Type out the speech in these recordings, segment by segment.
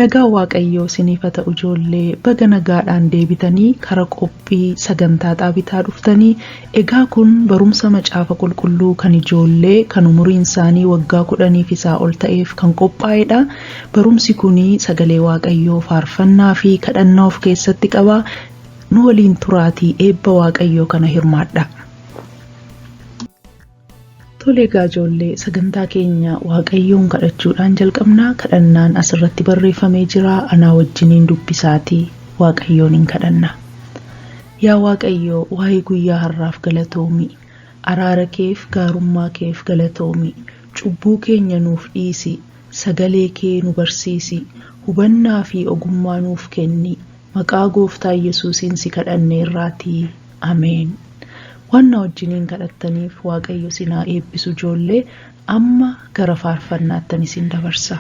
Nagaa Waaqayyoo isiniif haa ta'u ijoollee baga nagaadhaan deebitanii kara qophii sagantaa xaabitaa dhuftanii. Egaa kun barumsa macaafa qulqulluu kan ijoollee kan umuriin isaanii waggaa 10 fi isaa ol ta'eef kan qophaa'edha. Barumsi kun sagalee Waaqayyoo faarfannaa fi kadhannaa of keessatti qaba. Nu waliin turaatii eebba Waaqayyoo kana hirmaadha. Tole egaa ijoollee sagantaa keenya Waaqayyoon kadhachuudhaan jalqabnaa. Kadhannaan asirratti barreeffamee jira. Anaa wajjiniin dubbisaatii Waaqayyoon hin kadhanna. Yaa Waaqayyoo waa'ee guyyaa har'aaf galatoomi. Araara keef gaarummaa keef galatoomi. Cubbuu keenya nuuf dhiisi. Sagalee kee nu barsiisi. Hubannaa fi ogummaa nuuf kenni. Maqaa Gooftaa Yesuusiin si kadhanneerraatii. Ameen. Waan na wajjiniin kadhattaniif Waaqayyo isin haa eebbisu ijoollee. Amma gara faarfannaattan isin dabarsa.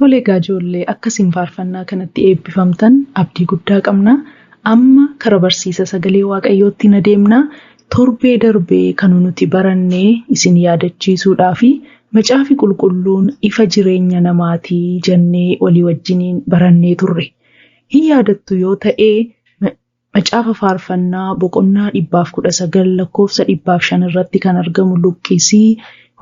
Tole egaa ijoollee akkasiin faarfannaa kanatti eebbifamtan abdii guddaa qabna. Amma kara barsiisa sagalee waaqayyootti na deemna. Torbee darbee kan nuti barannee isin yaadachiisuudhaa fi macaafi qulqulluun ifa jireenya namaatii jennee walii wajjiniin barannee turre. Hin yaadattu yoo ta'e macaafa faarfannaa boqonnaa 119 lakkoofsa 105 irratti kan argamu luqqisii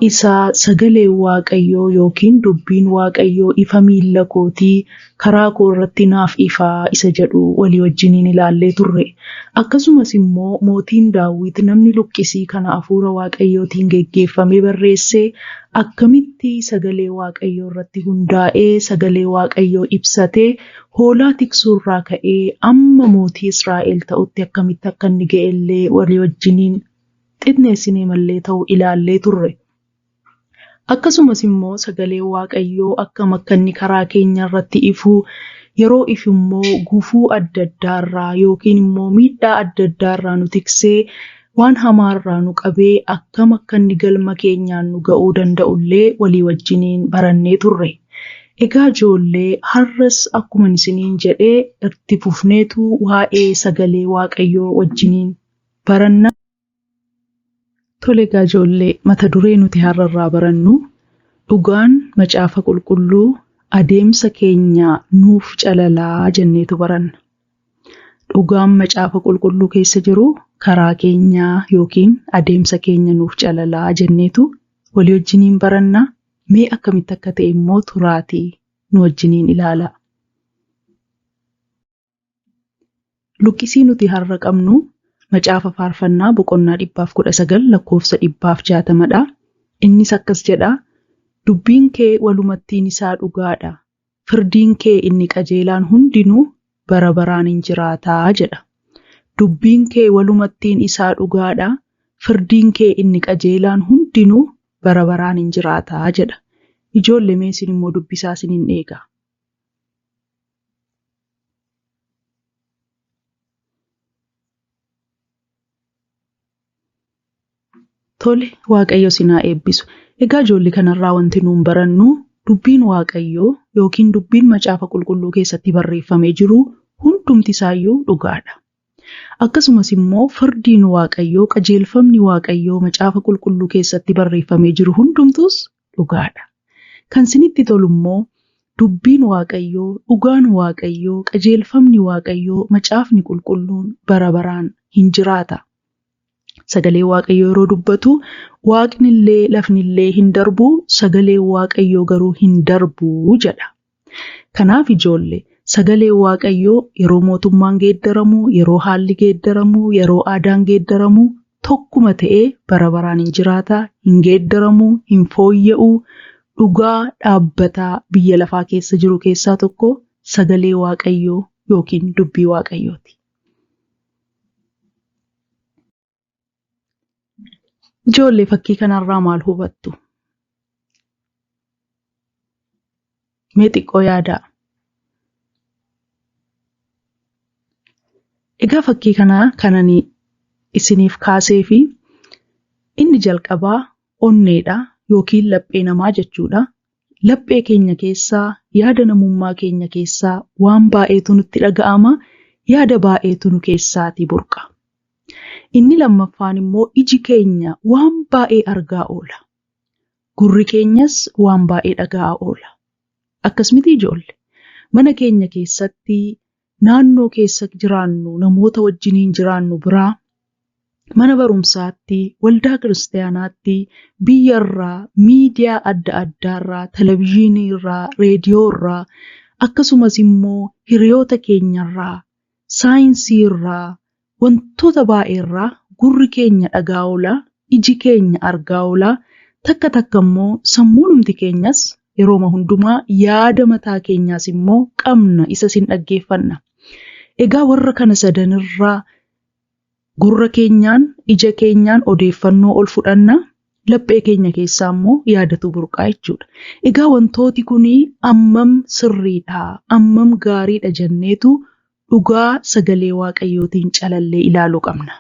isaa sagalee waaqayyoo yookiin dubbiin waaqayyoo ifa miilla kootii karaa koo irratti naaf ifaa isa jedhu walii wajjiniin ilaallee turre. Akkasumas immoo mootiin Daawit namni luqqisii kana hafuura waaqayyootiin geggeeffamee barreesse akkamitti sagalee waaqayyoo irratti hundaa'ee sagalee waaqayyoo ibsatee hoolaa tiksuurraa ka'ee amma mootii Israa'el ta'utti akkamitti akka inni ga'ellee walii wajjiniin xinneessinee mallee ta'uu ilaallee turre. Akkasumas immoo sagalee waaqayyoo akkam akka inni karaa keenya irratti ifu yeroo ifu immoo gufuu adda addaarraa yookiin immoo miidhaa adda addaarraa nu tiksee waan hamaarraa nu qabee akkam akka inni galma keenyaan nu ga'uu danda'ullee walii wajjiniin barannee turre. Egaa ijoollee har'as akkuma isiniin jedhee itti fufneetu waa'ee sagalee waaqayyoo wajjiniin baranna. Tole egaa ijoollee mata duree nuti har'arraa barannu dhugaan macaafa qulqulluu adeemsa keenya nuuf calalaa jenneetu baranna. Dhugaan macaafa qulqulluu keessa jiru karaa keenyaa yookiin adeemsa keenya nuuf calalaa jenneetu walii wajjiniin baranna. Mee akkamitti akka ta'e immoo turaatii nu wajjiniin ilaala. Luqqisii nuti har'a qabnu macaafa faarfannaa boqonnaa 119 lakkoofsa 160dha. Innis akkas jedha. Dubbiin kee walumattiin isaa dhugaadha. Firdiin kee inni qajeelaan hundinuu bara baraan hin jiraataa jedha. Dubbiin kee walumattiin isaa dhugaadha. Firdiin kee inni qajeelaan hundinuu bara baraan hin jiraataa jedha. Ijoollee mee isin immoo dubbisaa isiniin eega. Tole waaqayyo sinaa eebbisu. Egaa ijoollee kanarraa wanti nuun barannu dubbiin waaqayyoo yookiin dubbiin macaafa qulqulluu keessatti barreeffamee jiru hundumti isaayyuu dhugaadha. Akkasumas immoo firdiin waaqayyoo qajeelfamni waaqayyoo macaafa qulqulluu keessatti barreeffamee jiru hundumtus dhugaadha. Kan sinitti tolu immoo dubbiin waaqayyoo, dhugaan waaqayyoo, qajeelfamni waaqayyoo, macaafni qulqulluun bara baraan hin jiraata. Sagalee waaqayyoo yeroo dubbatu waaqnillee lafnillee hin darbu, sagalee waaqayyoo garuu hin darbu jedha. Kanaaf ijoollee sagalee waaqayyoo yeroo mootummaan geeddaramu, yeroo haalli geeddaramu, yeroo aadaan geeddaramu tokkuma ta'ee bara baraan hin jiraata, hin geeddaramu, hin fooyya'u. Dhugaa dhaabbataa biyya lafaa keessa jiru keessaa tokko sagalee waaqayyoo yookiin dubbii waaqayyooti. Ijoollee fakkii kanarraa maal hubattu? Mee xiqqoo yaadaa. Egaa fakkii kanaa kanani isiniif kaasee fi inni jalqabaa onneedha. Yookiin laphee namaa jechuudha. Laphee keenya keessaa yaada namummaa keenya keessaa waan baay'eetu nutti dhaga'ama. Yaada baay'eetu nu keessaatii burqa. Inni lammaffaan immoo iji keenya waan baay'ee argaa oola. Gurri keenyas waan baay'ee dhaga'aa oola. Akkasumatti ijoollee mana keenya keessatti naannoo keessa jiraannu namoota wajjiniin jiraannu biraa. Mana barumsaatti, waldaa kiristaanaatti, biyyarraa, miidiyaa adda addaarraa, televizyiiniirraa, reediyoorraa, akkasumas immoo hiriyoota keenyarraa, saayinsiirraa, wantoota baay'eerraa gurri keenya dhagaa oola, iji keenya argaa oola, takka takka immoo sammuunumti keenyas yerooma hundumaa yaada mataa keenyaas immoo qabna isa sin dhaggeeffanna. Egaa warra kana sadanirraa gurra keenyaan, ija keenyaan odeeffannoo ol fudhanna, laphee keenya keessaa immoo yaadatu burqaa jechuudha. Egaa wantooti kunii ammam sirriidha, ammam gaariidha jenneetu dhugaa sagalee waaqayyootiin calallee ilaaluu qabna.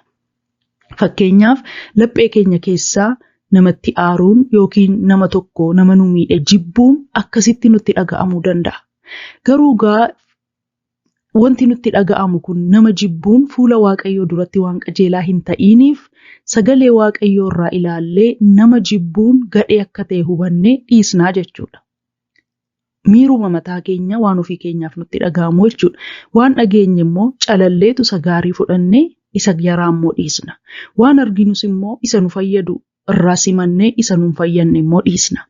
Fakkeenyaaf laphee keenya keessaa namatti aaruun yookiin nama tokko nama nu miidhe jibbuun akkasitti nutti dhaga'amuu danda'a. Garuu wanti nutti dhaga'amu kun nama jibbuun fuula Waaqayyoo duratti waan qajeelaa hin ta'iniif sagalee Waaqayyoo irraa ilaallee nama jibbuun gadhee akka ta'e hubannee dhiisnaa jechuudha. Miiruma mataa keenya waan ofii keenyaaf nutti dhaga'amu jechuudha. Waan dhageenye immoo calalleetu isa gaarii fudhannee isa jaraa immoo dhiisna. Waan arginus immoo isa nu fayyadu irraa simannee isa nu fayyadne immoo dhiisna.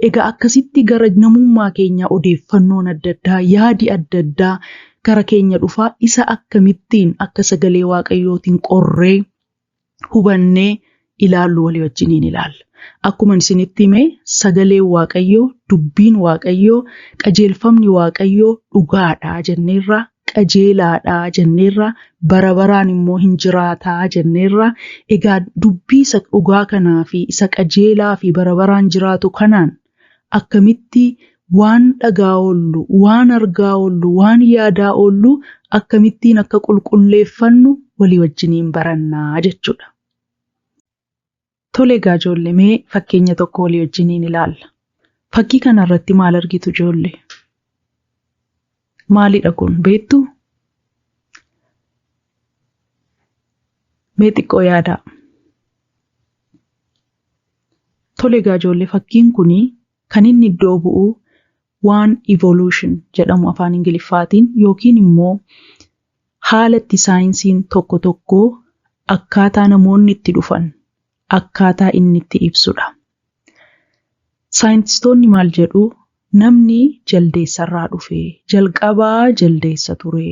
Egaa akkasitti gara namummaa keenyaa odeeffannoon adda addaa, yaadi adda addaa gara keenya dhufaa isa akkamittiin akka sagalee Waaqayyootiin qorree hubannee ilaallu walii wajjiniin ilaalla. Akkuma isinitti hime sagaleen Waaqayyoo, dubbiin Waaqayyoo, qajeelfamni Waaqayyoo dhugaadhaa jenneerra, qajeelaadhaa jenneerra, bara baraan immoo hin jiraataa jenneerra. Egaa dubbii isa dhugaa kanaa fi isa qajeelaa fi bara baraan jiraatu kanaan akkamitti waan dhagaa oollu, waan argaa oollu, waan yaadaa oollu akkamittiin akka qulqulleeffannu walii wajjiniin barannaa jechuudha. Tole egaa ijoollee mee fakkeenya tokko walii wajjiniin ilaalla. Fakkii kana irratti maal argitu ijoollee? Maalidha kun beektu? Mee xiqqoo yaadaa. Tole egaa ijoollee fakkiin kuni kan inni iddoo bu'u waan evolution jedhamu afaan Ingiliffaatiin yookiin immoo haala itti saayinsiin tokko tokko akkaataa namoonni itti dhufan akkaataa inni itti ibsudha. Saayintistoonni maal jedhu? Namni jaldeessarraa dhufe, jalqabaa jaldeessa ture,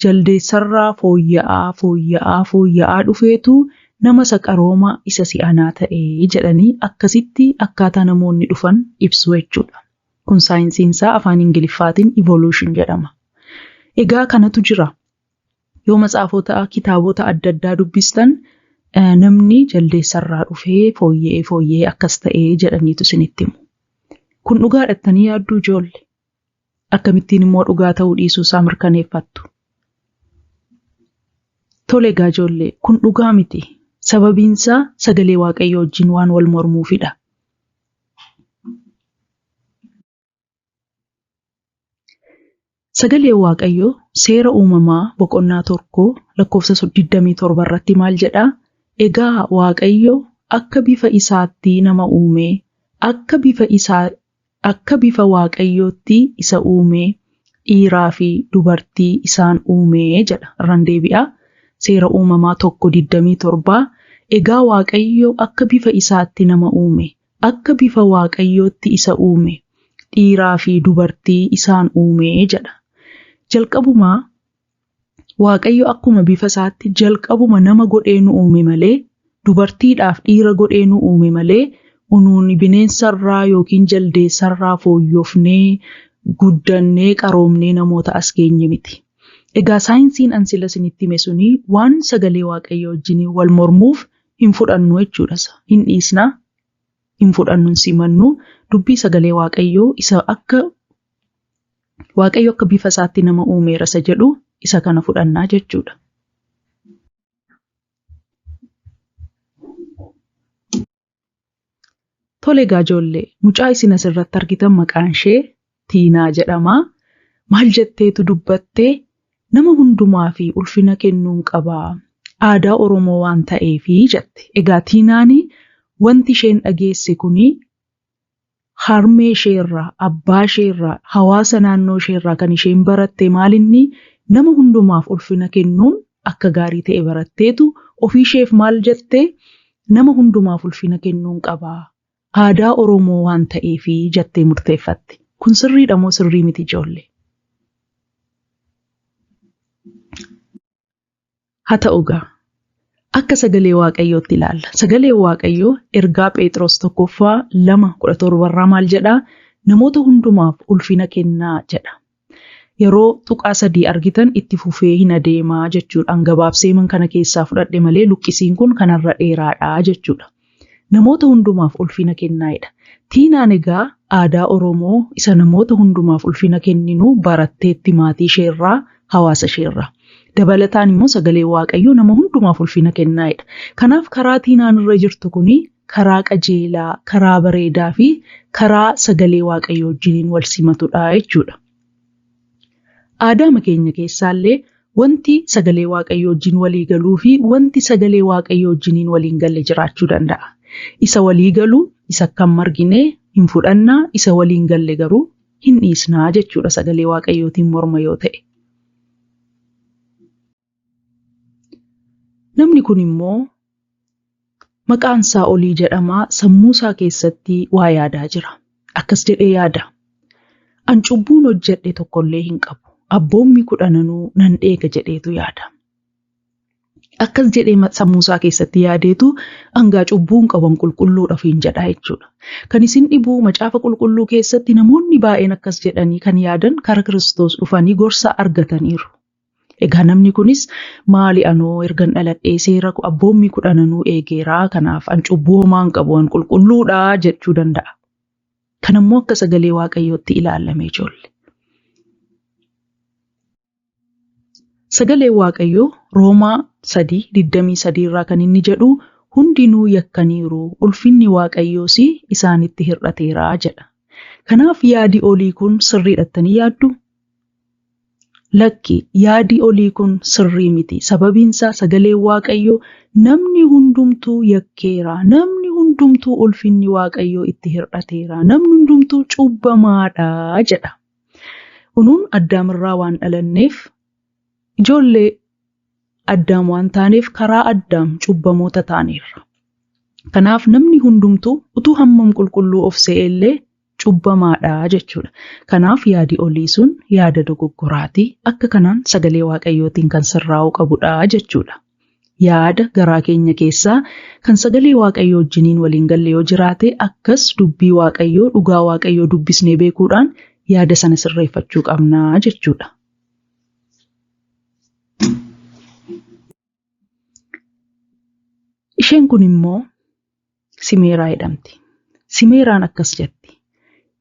jaldeessarraa fooyya'aa dhufeetu nama saqarooma isa si'anaa ta'e jedhanii akkasitti akkaataa namoonni dhufan ibsu jechuudha. Kun saayinsiinsaa afaan Ingiliffaatiin evolution jedhama. Egaa kanatu jira. Yoo matsaafota kitaabota adda addaa dubbistan namni jaldeessarraa dhufee fooyya'ee akkas ta'e jedhaniitu isinitti himu. Kun dhugaadhattanii yaadduu ijoollee? Akkamittiin immoo dhugaa ta'uu dhiisuu isaa mirkaneeffattu? Tole egaa ijoollee kun dhugaa miti. Sababiinsaa sagalee Waaqayyoo wajjin waan wal mormuufidha. Sagalee Waaqayyoo Seera Uumamaa boqonnaa 1 lakkoofsa 27 irratti maal jedhaa? Egaa Waaqayyo akka bifa isaatti nama uume, akka bifa Waaqayyootti isa uume, dhiiraa fi dubartii isaan uume jedha. Irraan deebi'a. Seera Uumamaa 1:27. Egaa Waaqayyo akka bifa isaatti nama uume, akka bifa Waaqayyootti isa uume, dhiiraa fi dubartii isaan uume jedha. Jalqabuma Waaqayyo akkuma bifa isaatti jalqabuma nama godhee nu uume malee, dubartiidhaaf dhiira godhee nu uume malee, unuun bineensarraa yookiin jaldeessarraa fooyyofnee guddannee qaroomnee namoota as geenye miti. Egaa saayinsiin ansila isinitti hime suni waan sagalee Waaqayyoo wajjin wal mormuuf hin fudhannu jechuudha. Hin dhiisnaa, hin fudhannu, hin simannu. Dubbii sagalee Waaqayyoo isa akka Waaqayyo akka bifa isaatti nama uumeera isa jedhu isa kana fudhannaa jechuudha. Tole egaa ijoollee, mucaa isin asirratti argitan maqaan ishee Tiinaa jedhama. Maal jetteetu dubbattee? Nama hundumaa fi ulfina kennuun qabaa. Aadaa Oromoo waan ta'eefi jette. Egaa Tiinaan wanti isheen dhageesse kuni harmee isheerraa, abbaa isheerraa, hawaasa naannoo isheerraa kan isheen baratte maalinni nama hundumaaf ulfina kennuun akka gaarii ta'e baratteetu ofii isheef maal jette? Nama hundumaaf ulfina kennuun qabaa. Aadaa Oromoo waan ta'eefi jettee murteeffatte. Kun sirriidha moo sirrii miti ijoollee? Haa ta'u egaa akka sagalee Waaqayyootti ilaalla. Sagalee Waaqayyoo ergaa Phexros 1:2-17 maal jedhaa? Namoota hundumaaf ulfina kennaa jedha. Yeroo tuqaa 3 argitan itti fufee hin adeemaa jechuudha. Gabaabsee man kana keessaa fudhadhe malee luqqisiin kun kanarra dheeraadha jechuudha. Namoota hundumaaf ulfina kennaa'edha. Tiinaan egaa aadaa Oromoo isa namoota hundumaaf ulfina kenninu baratteetti maatii isheerraa, hawaasa isheerraa. Dabalataan immoo sagalee Waaqayyoo nama hundumaaf ulfina kennaa'edha. Kanaaf karaa Tiinaan irra jirtu kuni karaa qajeelaa, karaa bareedaa fi karaa sagalee waaqayyoo wajjiniin wal simatudha jechuudha. Aadaa keenya keessaallee wanti sagalee waaqayyoo wajjin walii galuu fi wanti sagalee waaqayyoo wajjiniin waliin galle jiraachuu danda'a. Isa walii galuu isa kan margine hin fudhannaa, isa waliin galle garuu hin dhiisnaa jechuudha sagalee waaqayyootiin morma yoo ta'e. Namni kun immoo maqaan isaa olii jedhamaa sammuu isaa keessatti waa yaadaa jira. Akkas jedhee yaada. An cubbuun hojjedhe tokkollee hin qabu. Abboommi 10 nan eega jedheetu yaada. Akkas jedhee sammuu isaa keessatti yaadeetu hangaa cubbuun qaban qulqulluudhaaf hin jedhaa jechuudha. Kan isin dhibuu macaafa qulqulluu keessatti namoonni baay'een akkas jedhanii kan yaadan kara Kiristoos dhufanii gorsa argataniiru. Egaa namni kunis maali anoo ergan dhaladhee seera abboommi 10 eegeeraa kanaaf an cubbuu homaa hin qabu an qulqulluudhaa jechuu danda'a. Kan ammoo akka sagalee waaqayyootti ilaalame ijoollee. Sagalee waaqayyoo Roomaa 3:23 irraa kan inni jedhu hundinuu yakkaniiru ulfinni waaqayyoos isaanitti hir'ateera jedha. Kanaaf yaadi olii kun sirriidhattanii yaaddu? Lakki yaadi olii kun sirrii miti. Sababiinsaa sagalee waaqayyoo namni hundumtuu yakkeera, namni hundumtuu ulfinni waaqayyoo itti hir'ateera, namni hundumtuu cubbamaadha jedha. Unuun Addaamirraa waan dhalanneef ijoollee Addaam waan taaneef karaa Addaam cubbamoota taaneerra. Kanaaf namni hundumtuu utuu hammam qulqulluu of se'ellee cubbamaadha jechuudha. Kanaaf yaadi olii sun yaada dogoggoraati. Akka kanaan sagalee waaqayyootiin kan sirraa'uu qabudha jechuudha. Yaada garaa keenya keessaa kan sagalee waaqayyoo wajjiniin waliin galle yoo jiraate akkas dubbii waaqayyoo dhugaa waaqayyoo dubbisnee beekuudhaan yaada sana sirreeffachuu qabnaa jechuudha. Isheen kun immoo Simeeraa jedhamti. Simeeraan akkas jetti.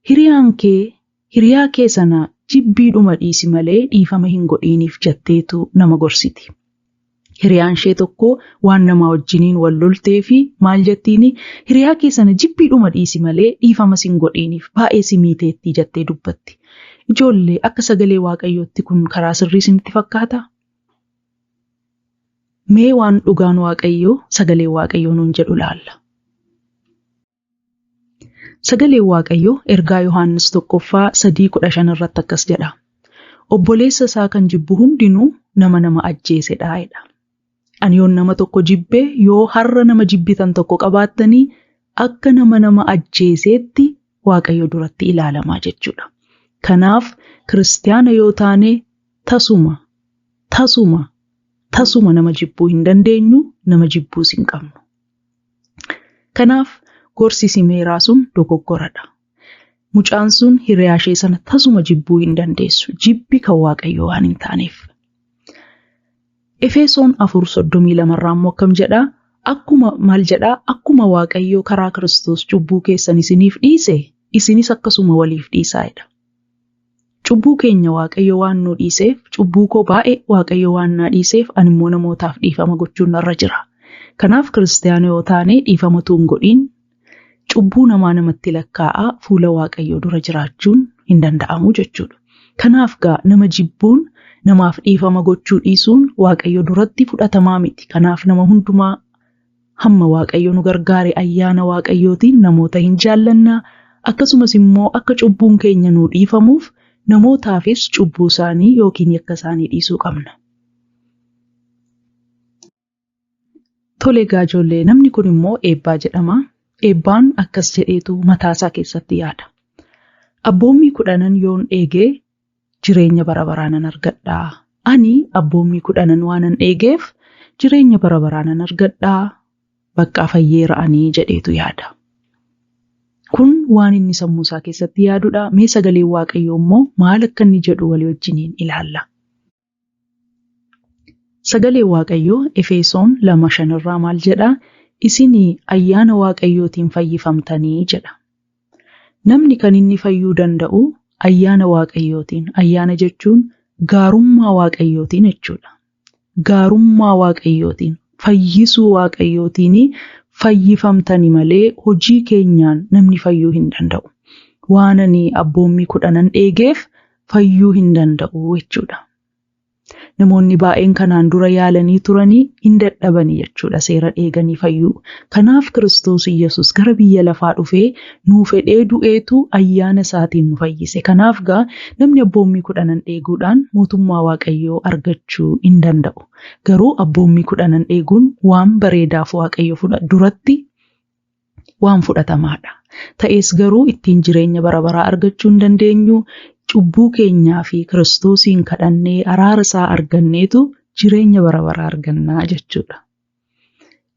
Hiriyaa kee sana jibbiidhuma dhiisi malee dhiifama hin godhiiniif jetteetu nama gorsiti. Hiriyaan ishee tokko waan namaa wajjiniin wal loltee fi maal jettiini hiriyaa kee sana jibbiidhuma dhiisi malee dhiifama hin godhiiniif baay'ee si miiteetti jettee dubbatti. Ijoollee akka sagalee waaqayyootti kun karaa sirrii isinitti fakkaata? Mee waan dhugaan waaqayyoo sagalee waaqayyoo nuun jedhu laalla. Sagalee waaqayyoo ergaa Yohaannis 1:3-15 irratti akkas jedha. Obboleessa isaa kan jibbu hundinuu nama ajjeesedha jedha. Ani yoon nama tokko jibbee yoo har'a nama jibbitan tokko qabaattanii akka nama ajjeeseetti waaqayyo duratti ilaalamaa jechuudha. Kanaaf kiristaana yoo taane tasuma nama jibbuu hin dandeenyu, nama jibbuus hin qabnu. Kanaaf gorsi Simeeraa sun dogoggoradha. Mucaan sun hiriyaa ishee sana tasuma jibbuu hin dandeessu. Jibbi kan waaqayyoo waan hin taaneef. Efesoon 4:32 irraa immoo akkam jedhaa? Akkuma waaqayyoo karaa Kiristoos cubbuu keessan isiniif dhiise, isinis akkasuma waliif dhiisaa'edha. Cubbuu keenya waaqayyo waan nu dhiiseef, cubbuu koo baay'ee waaqayyo waan na dhiiseef, ani immoo namootaaf dhiifama gochuun narra jira. Kanaaf kiristaana yoo taane dhiifama tuun godhiin cubbuu namatti lakkaa'aa fuula waaqayyoo dura jiraachuun hin danda'amu jechuudha. Kanaaf nama jibbuun namaaf dhiifama gochuu dhiisuun waaqayyo duratti fudhatamaa miti. Kanaaf nama hundumaa hamma waaqayyo nu gargaare ayyaana waaqayyootiin namoota hin jaallannaa, akkasumas immoo akka cubbuun keenya nu dhiifamuuf namootaafis cubbuu isaanii yookiin yakka isaanii dhiisuu qabna. Tole ijoollee, namni kun immoo Eebbaa jedhama. Eebbaan akkas jedheetu mataasaa keessatti yaada. Abboommi 10 yoon eegee jireenya bara baraanan argadhaa. Ani abboommi 10 waanan eegeef jireenya bara baraanan argadhaa. Bakka fayyeera ani jedheetu yaada. Kun waan inni sammuu isaa keessatti yaadudha. Mee sagalee waaqayyoo immoo maal akka inni jedhu walii wajjiniin ilaalla. Sagalee waaqayyoo Efesoon 2:5 irraa maal jedhaa? Isinii ayyaana waaqayyootiin fayyifamtanii jedha. Namni kan inni fayyuu danda'u ayyaana waaqayyootiin. Ayyaana jechuun gaarummaa waaqayyootiin jechuudha. Gaarummaa waaqayyootiin, fayyisuu waaqayyootiin fayyifamtani malee hojii keenyaan namni fayyuu hin danda'u. Waan ani abboommii 10 eegeef fayyuu hin danda'u jechuudha. Namoonni baay'een kanaan dura yaalanii turanii hin dadhabanii jechuudha seera eeganii fayyuu. Kanaaf Kiristoos Iyyasuus gara biyya lafaa dhufee nuu fedhee du'eetu ayyaana isaatiin nu fayyise. Kanaaf namni abboommii 10 eeguudhaan mootummaa Waaqayyoo argachuu hin danda'u. Garuu abboommii 10 eeguun waan bareedaaf Waaqayyo duratti waan fudhatamaadha. Ta'es garuu ittiin jireenya bara baraa argachuu hin dandeenyu. Cubbuu keenyaa fi Kiristoosiin kadhannee araara isaa arganneetu jireenya bara baraa argannaa jechuudha.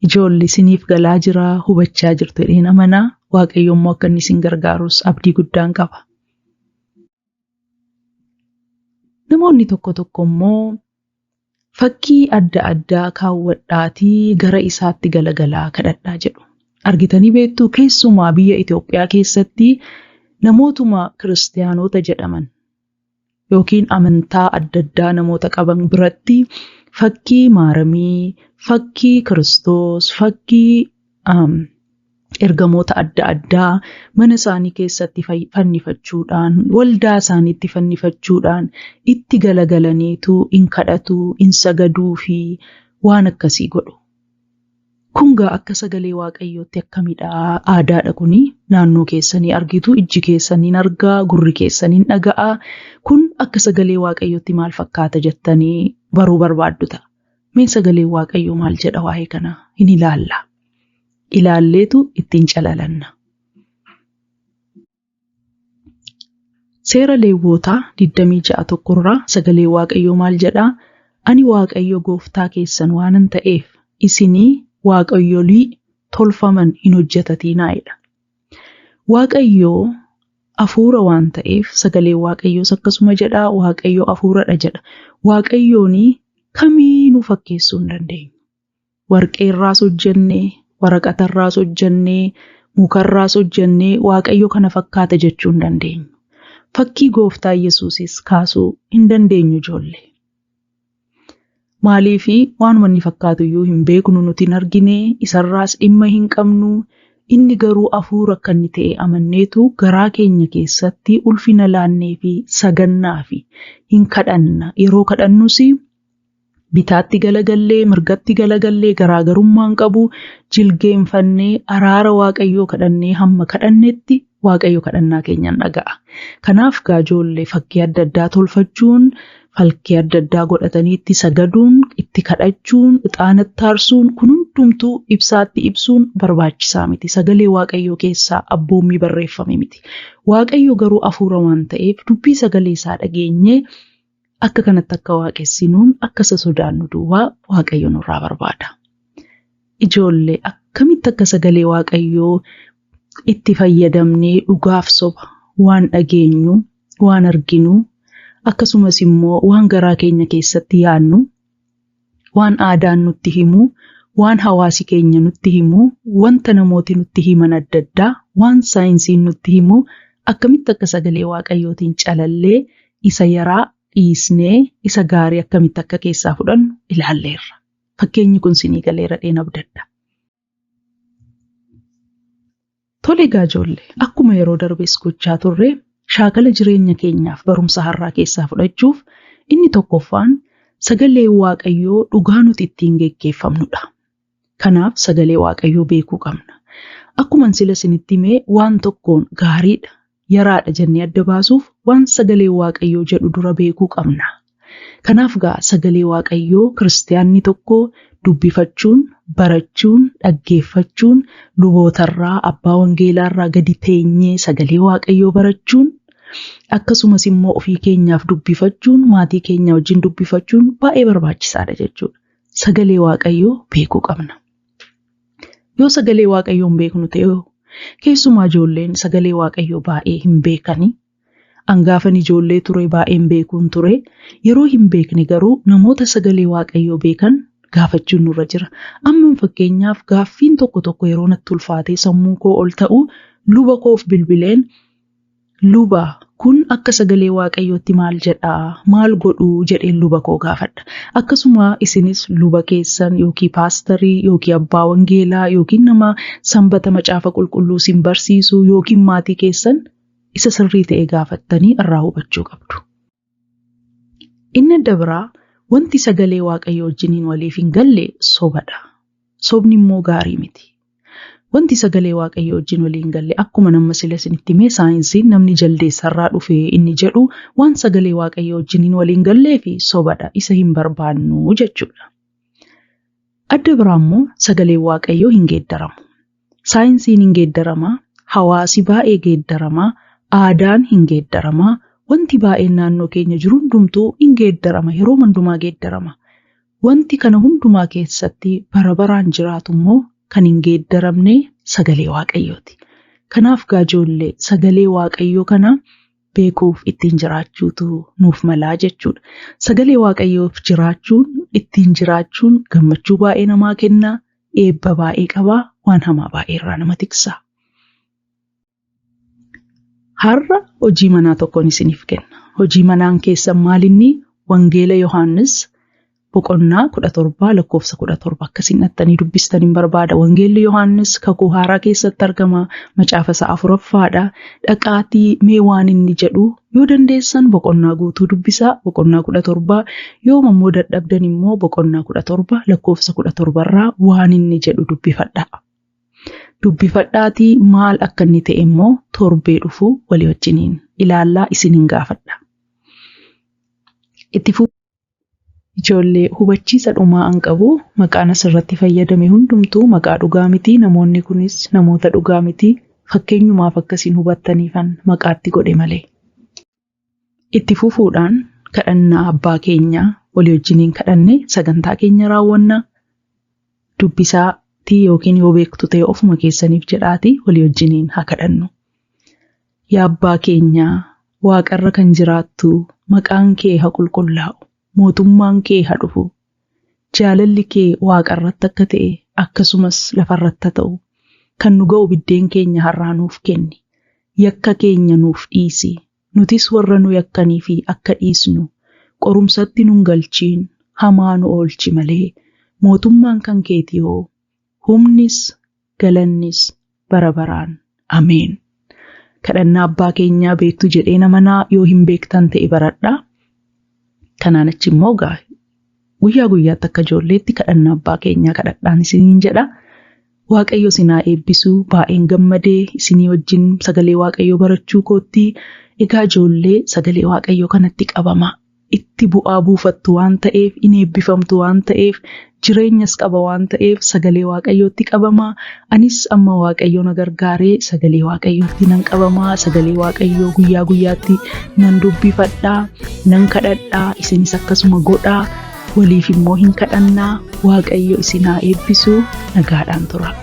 Ijjoollee isiniif galaa jira, hubachaa jirtu jedheen amanaa. Waaqayyo immoo akka inni isin gargaarus abdii guddaan qaba. Namoonni tokko tokko immoo fakkii adda addaa kaawwadhaatii gara isaatti galagalaa kadhadhaa jedhu. Argitanii beektuu keessumaa biyya Itoophiyaa keessatti namootuma kiristaanota jedhaman yookiin amantaa adda addaa namoota qaban biratti fakkii maaramii, fakkii Kiristoos, fakkii ergamoota adda addaa mana isaanii keessatti fannifachuudhaan, waldaa isaaniitti fannifachuudhaan itti galagalaniitu in kadhatu, in sagaduu fi waan akkasii godhu. Kungaa akka sagalee Waaqayyootti akkamidha aadaadha kuni naannoo keessanii argitu, ijji keessaniin argaa, gurri keessaniin dhaga'a. Kun akka sagalee Waaqayyootti maal fakkaata jettanii baruu barbaaddu ta'a. Mee sagalee Waaqayyoo maal jedha waa'ee kana hin ilaalla. Ilaalleetu ittiin calalanna. Seera Leewwootaa 26:1 irraa sagalee Waaqayyoo maal jedha? Ani Waaqayyo gooftaa keessan waanan ta'eef isinii waaqayyolii tolfaman hin hojjetatiinaayidha. Waaqayyoo hafuura waan ta'eef sagalee Waaqayyoos akkasuma jedha. Waaqayyo hafuuradha jedha. Waaqayyooni kamiinuu fakkeessuu hin dandeenyu. Warqeerraas hojjennee, waraqatarraas hojjennee, mukarraas hojjennee Waaqayyo kana fakkaata jechuu hin dandeenyu. Fakkii gooftaa Yesuusis kaasuu hin dandeenyu ijoollee. Maaliifi waan wanni fakkaatu iyyuu hin beeknu nuti hin argine, isarraas dhimma hin qabnu. Inni garuu hafuura akka inni ta'e amanneetu garaa keenya keessatti ulfina laannee fi sagannaa fi hin kadhanna. Yeroo kadhannus bitaatti galagallee, mirgatti galagallee garaagarummaan qabu jilgeenfannee araara Waaqayyoo kadhannee hamma kadhannetti Waaqayyo kadhannaa keenyan dhaga'a. Kanaaf ijoollee fakkii adda addaa tolfachuun, falkii adda addaa godhatanii itti sagaduun, itti kadhachuun, ixaanatti aarsuun kun hundumtuu ibsaatti ibsuun barbaachisaa miti. Sagalee Waaqayyoo keessaa abboommii barreeffame miti. Waaqayyo garuu hafuura waan ta'eef dubbii sagalee isaa dhageenyee akka kanatti akka waaqessinuun akka isa sodaannu duwwaa Waaqayyo nurraa barbaada. Ijoollee akkamitti akka sagalee Waaqayyoo itti fayyadamnee dhugaaf soba waan dhageenyu, waan arginu, akkasumas immoo waan garaa keenya keessatti yaannu, waan aadaan nutti himu, waan hawaasi keenya nutti himu, wanta namooti nutti himan adda addaa, waan saayinsiin nutti himu, akkamitti akka sagalee Waaqayyootiin calallee isa yaraa dhiisnee isa gaarii akkamitti akka keessaa fudhannu ilaalleerra. Fakkeenyi kun sinii galeera dheena abdadda. Tole ijoollee, akkuma yeroo darbees gochaa turre shaakala jireenya keenyaaf barumsa har'aa keessaa fudhachuuf inni tokkoffaan sagalee Waaqayyoo dhugaa nuti ittiin geggeeffamnudha. Kanaaf sagalee Waaqayyoo beekuu qabna. Akkuma sila isinitti himee waan tokkoon gaariidha, yaraadha jennee adda baasuuf waan sagalee Waaqayyoo jedhu dura beekuu qabna. Kanaaf sagalee Waaqayyoo kiristaanni tokko dubbifachuun, barachuun, dhaggeeffachuun, lubootarraa, abbaa wangeelaarraa gadi teenyee sagalee Waaqayyoo barachuun, akkasumas immoo ofii keenyaaf dubbifachuun, maatii keenya wajjin dubbifachuun baay'ee barbaachisaadha jechuudha. Sagalee Waaqayyoo beekuu qabna. Yoo sagalee Waaqayyoo hin beeknu ta'e keessumaa ijoolleen sagalee Waaqayyoo baay'ee hin beekani. Angaafan ijoollee ture baay'een beekuun ture. Yeroo hin beekne garuu namoota sagalee Waaqayyoo beekan gaafachuun nurra jira. Amma fakkeenyaaf gaaffiin tokko yeroo natti ulfaatee sammuu koo ol ta'u luba koof bilbileen luba kun akka sagalee waaqayyootti maal jedhaa, maal godhuu jedheen luba koo gaafadha. Akkasuma isinis luba keessan yookiin paastarii yookiin abbaa wangeelaa yookiin nama sanbata macaafa qulqulluu sin barsiisu yookiin maatii keessan isa sirrii ta'e gaafattanii irraa hubachuu qabdu. Inni adda biraa wanti sagalee waaqayyoo wajjiniin waliif hin galle sobadha. Sobni immoo gaarii miti. Wanti sagalee waaqayyoo wajjin waliin hin galle akkuma nama sila isinitti himee saayinsiin namni jaldeessarraa dhufee inni jedhu waan sagalee waaqayyoo wajjiniin waliin gallee fi sobadha. Isa hin barbaannu jechuudha. Adda biraa immoo sagalee waaqayyoo hin geeddaramu. Saayinsiin hin geeddaramaa, hawaasi baay'ee geeddaramaa, aadaan hin geeddaramaa, wanti baay'een naannoo keenya jiru hundumtuu hin geeddarama, yeroo hundumaa geeddarama. Wanti kana hundumaa keessatti bara baraan jiraatu immoo kan hin geeddaramne sagalee waaqayyooti. Kanaaf ijjoollee sagalee waaqayyoo kana beekuuf ittiin jiraachuutu nuuf malaa jechuudha. Sagalee waaqayyoof ittiin jiraachuun gammachuu baay'ee namaa kenna, eebba baay'ee qabaa, waan hamaa baay'ee irraa nama tiksa. Har'a hojii manaa tokkoon isiniif kenna. Hojii manaan keessan maalinni Wangeela Yohaannis boqonnaa 17 lakkoofsa 17 akkasiin dhattanii dubbistanii barbaada. Wangeelli Yohaannis kakuu haaraa keessatti argama. Macaafa isaa 4ffaadha. Dhaqaatii mee waan inni jedhu yoo dandeessan boqonnaa guutuu dubbisaa, boqonnaa 17 yoo immoo dadhabdan immoo boqonnaa 17 lakkoofsa 17 irraa waan inni jedhu dubbifadhaa. Dubbifadhaatii maal akka inni ta'e immoo torbee dhufu walii wajjiniin ilaallaa isiniin gaafadha. Ijjoollee hubachiisa dhumaa an qabu maqaan asirratti fayyadame hundumtuu maqaa dhugaa miti. Namoonni kunis namoota dhugaa miti. Fakkeenyumaaf akkasiin hubattaniifan maqaatti godhe malee. Itti fufuudhaan kadhannaa abbaa keenyaa walii wajjiniin kadhanne sagantaa keenya raawwanna. Dubbisaatii yookiin yoo beektu ta'e ofuma keessaniif jedhaatii walii wajjiniin haa kadhannu. Yaa abbaa keenyaa waaqarra kan jiraattu maqaan kee haa qulqullaa'u. Mootummaan kee haa dhufu. Jaalalli kee waaqarratti akka ta'e akkasumas lafarratti ta'u. Kan nu ga'u biddeen keenya har'aa nuuf kenni. Yakka keenya nuuf dhiisi. Nutis warra nu yakkanii fi akka dhiisnu. Qorumsatti nun galchiin hamaa nu oolchi malee. Mootummaan kan keeti hoo. Humnis galannis bara baraan. Ameen. Kadhannaa abbaa keenyaa beektu jedhee namanaa yoo hin beektan ta'e baradhaa. Kanaan achi immoo guyyaa guyyaatti akka ijoolleetti kadhannaa abbaa keenyaa kadhadhaan isiniin jedha. Waaqayyo isin haa eebbisu, baay'een gammadee isinii wajjin sagalee waaqayyoo barachuu kootti. Egaa ijoollee sagalee waaqayyoo kanatti qabama. Itti bu'aa buufattu waan ta'eef, in eebbifamtu waan ta'eef, jireenyas qaba waan ta'eef sagalee waaqayyootti qabama. Anis amma waaqayyo na gargaaree sagalee waaqayyootti nan qabama. Sagalee waaqayyoo guyyaa guyyaatti nan dubbifadhaa, nan kadhadhaa, isinis akkasuma godhaa. Waliif immoo hin kadhannaa. Waaqayyo isin haa eebbisu. Nagaadhaan tura.